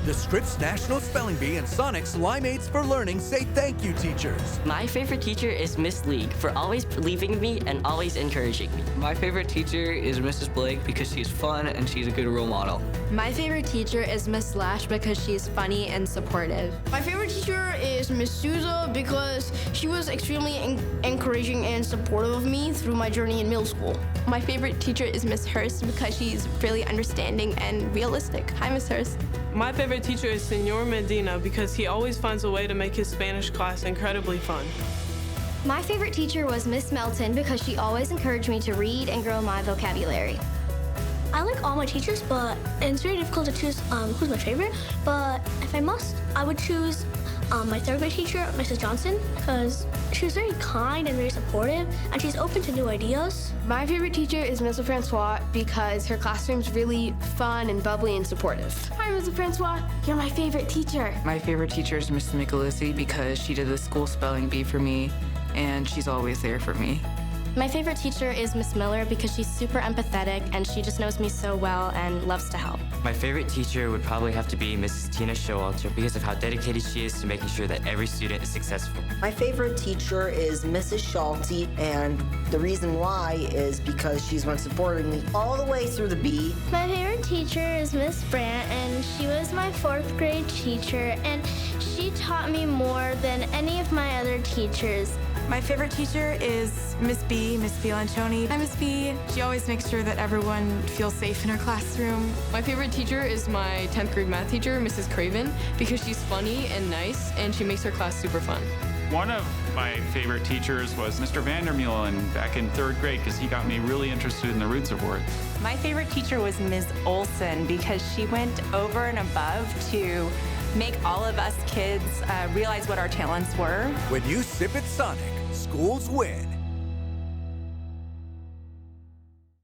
The Scripps National Spelling Bee and Sonic's Limeades for Learning say thank you, teachers. My favorite teacher is Miss League for always believing in me and always encouraging me. My favorite teacher is Mrs. Blake because she's fun and she's a good role model. My favorite teacher is Miss Slush because she's funny and supportive. My favorite teacher is Miss Souza because she was extremely encouraging and supportive of me through my journey in middle school. My favorite teacher is Miss Hurst because she's really understanding and realistic. Hi, Miss Hurst. My favorite teacher is Senor Medina because he always finds a way to make his Spanish class incredibly fun. My favorite teacher was Miss Melton because she always encouraged me to read and grow my vocabulary. I like all my teachers, but it's very difficult to choose who's my favorite. But if I must, I would choose my third grade teacher, Mrs. Johnson, because she was very kind and very supportive, and she's open to new ideas. My favorite teacher is Mrs. Francois because her classroom's really fun and bubbly and supportive. Hi, Mrs. Francois. You're my favorite teacher. My favorite teacher is Mrs. Michelisi because she did the school spelling bee for me, and she's always there for me. My favorite teacher is Miss Miller because she's super empathetic and she just knows me so well and loves to help. My favorite teacher would probably have to be Mrs. Tina Showalter because of how dedicated she is to making sure that every student is successful. My favorite teacher is Mrs. Schulte, and the reason why is because she's been supporting me all the way through the bee. My favorite teacher is Miss Brandt, and she was my fourth grade teacher, and she taught me more than any of my other teachers. My favorite teacher is Miss B, Miss Bianchoni. Hi, Miss B. She always makes sure that everyone feels safe in her classroom. My favorite teacher is my 10th grade math teacher, Mrs. Craven, because she's funny and nice and she makes her class super fun. One of my favorite teachers was Mr. Vandermeulen back in third grade because he got me really interested in the roots of words. My favorite teacher was Ms. Olson because she went over and above to make all of us kids realize what our talents were. When you sip at Sonic, schools win.